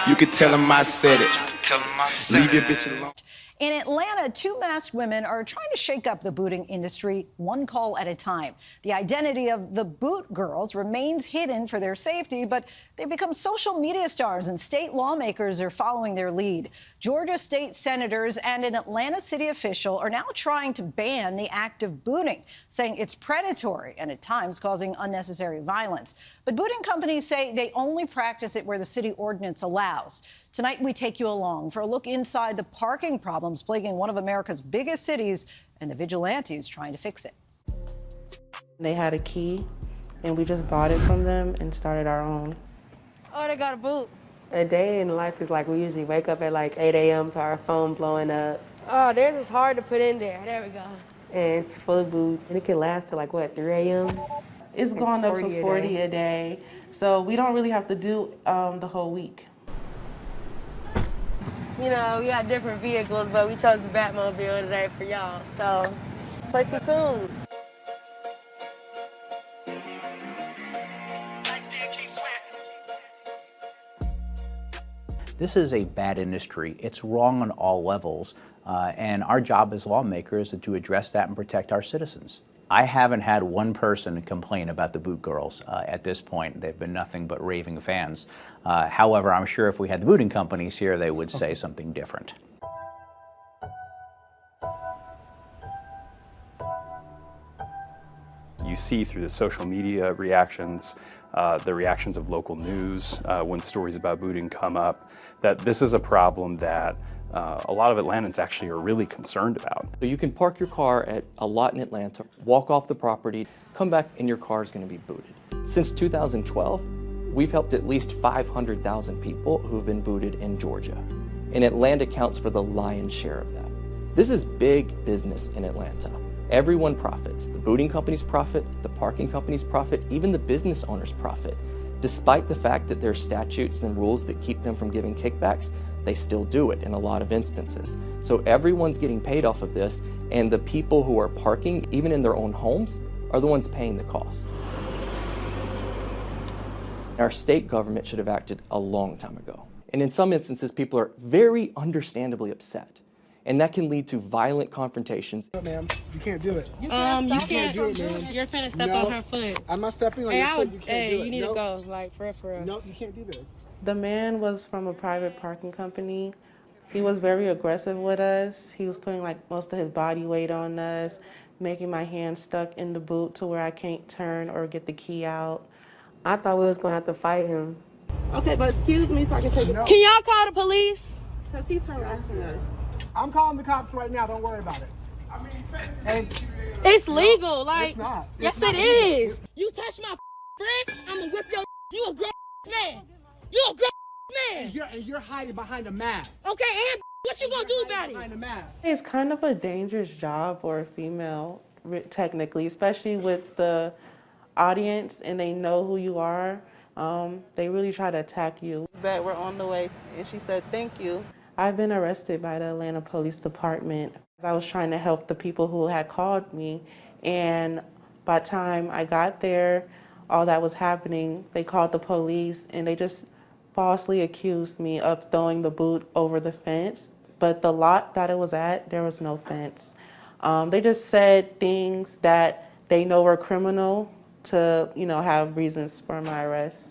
You can tell him I said it. Leave your bitch alone. In Atlanta, two masked women are trying to shake up the booting industry one call at a time. The identity of the boot girls remains hidden for their safety, but they've become social media stars, and state lawmakers are following their lead. Georgia state senators and an Atlanta city official are now trying to ban the act of booting, saying it's predatory and at times causing unnecessary violence. But booting companies say they only practice it where the city ordinance allows. Tonight, we take you along for a look inside the parking problems plaguing one of America's biggest cities and the vigilantes trying to fix it. They had a key, and we just bought it from them and started our own. Oh, they got a boot. A day in life is like we usually wake up at like 8 a.m. to our phone blowing up. Oh, theirs is hard to put in there. There we go. And it's full of boots. And it can last till like, what, 3 a.m.? It's gone up to 40 a day. So we don't really have to do the whole week. You know, we got different vehicles, but we chose the Batmobile today for y'all. So, play some tunes. This is a bad industry. It's wrong on all levels, and our job as lawmakers is to address that and protect our citizens. I haven't had one person complain about the boot girls at this point. They've been nothing but raving fans. However, I'm sure if we had the booting companies here, they would say something different. You see through the social media reactions, the reactions of local news when stories about booting come up, that this is a problem that a lot of Atlantans actually are really concerned about. So you can park your car at a lot in Atlanta, walk off the property, come back and your car is going to be booted. Since 2012, we've helped at least 500,000 people who've been booted in Georgia. And Atlanta counts for the lion's share of that. This is big business in Atlanta. Everyone profits. The booting companies profit, the parking companies profit, even the business owners profit. Despite the fact that there are statutes and rules that keep them from giving kickbacks, they still do it in a lot of instances. So everyone's getting paid off of this, and the people who are parking, even in their own homes, are the ones paying the cost. Our state government should have acted a long time ago. And in some instances, people are very understandably upset. And that can lead to violent confrontations. No, ma'am, you can't do it. You can't do it, man. You're finna step on her foot. I'm not stepping on your foot. You can't do it. You need to go, like, for real. No, you can't do this. The man was from a private parking company. He was very aggressive with us. He was putting like most of his body weight on us, making my hand stuck in the boot to where I can't turn or get the key out. I thought we was gonna have to fight him. Okay, but excuse me so I can take it. Can y'all call the police? Because he's harassing us. I'm calling the cops right now. Don't worry about it. I mean, It's legal. Like, it's not. Yes, it is. You touch my friend, I'm gonna whip your. You a grown man. You a grown man. And you're hiding behind a mask. Okay, and what you gonna do about it? Behind a mask. It's kind of a dangerous job for a female, technically, especially with the audience and they know who you are. They really try to attack you. But we're on the way, and she said, thank you. I've been arrested by the Atlanta Police Department. I was trying to help the people who had called me, and by the time I got there, all that was happening, they called the police, and they just falsely accused me of throwing the boot over the fence, but the lot that it was at, there was no fence. They just said things that they know were criminal to, have reasons for my arrest.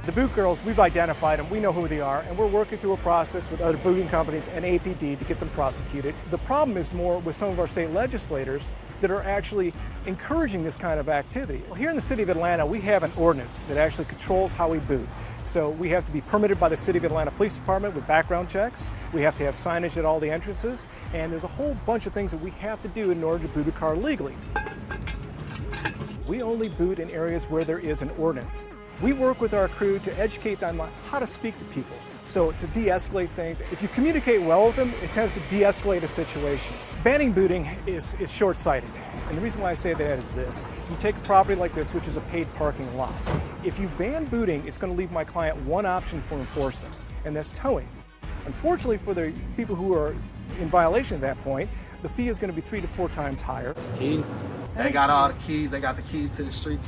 The boot girls, we've identified them, we know who they are, and we're working through a process with other booting companies and APD to get them prosecuted. The problem is more with some of our state legislators that are actually encouraging this kind of activity. Well, here in the city of Atlanta, we have an ordinance that actually controls how we boot. So we have to be permitted by the City of Atlanta Police Department with background checks. We have to have signage at all the entrances, and there's a whole bunch of things that we have to do in order to boot a car legally. We only boot in areas where there is an ordinance. We work with our crew to educate them on how to speak to people, so to de-escalate things. If you communicate well with them, it tends to de-escalate a situation. Banning booting is short-sighted, and the reason why I say that is this. You take a property like this, which is a paid parking lot. If you ban booting, it's going to leave my client one option for enforcement, and that's towing. Unfortunately for the people who are in violation at that point, the fee is going to be 3 to 4 times higher. Keys. They got all the keys. They got the keys to the street.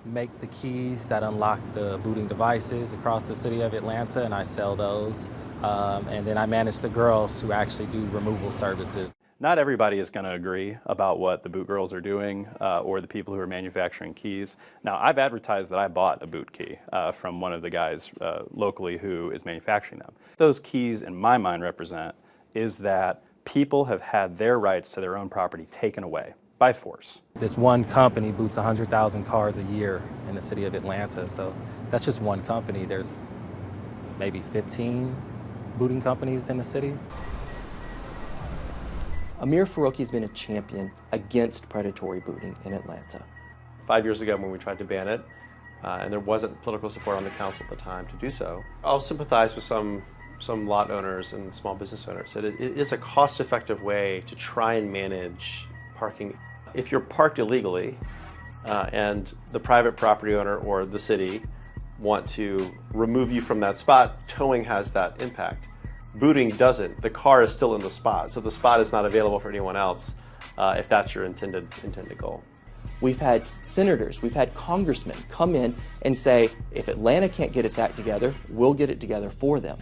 make the keys that unlock the booting devices across the city of Atlanta, and I sell those. And then I manage the girls who actually do removal services. Not everybody is going to agree about what the boot girls are doing or the people who are manufacturing keys. Now, I've advertised that I bought a boot key from one of the guys locally who is manufacturing them. Those keys, in my mind, represent is that people have had their rights to their own property taken away by force. This one company boots 100,000 cars a year in the city of Atlanta, so that's just one company. There's maybe 15 booting companies in the city. Amir Faroqi has been a champion against predatory booting in Atlanta. 5 years ago when we tried to ban it, and there wasn't political support on the council at the time to do so, I'll sympathize with some lot owners and small business owners that it is a cost-effective way to try and manage parking. If you're parked illegally and the private property owner or the city want to remove you from that spot, towing has that impact. Booting doesn't. The car is still in the spot, so the spot is not available for anyone else if that's your intended goal. We've had senators, we've had congressmen come in and say, if Atlanta can't get its act together, we'll get it together for them.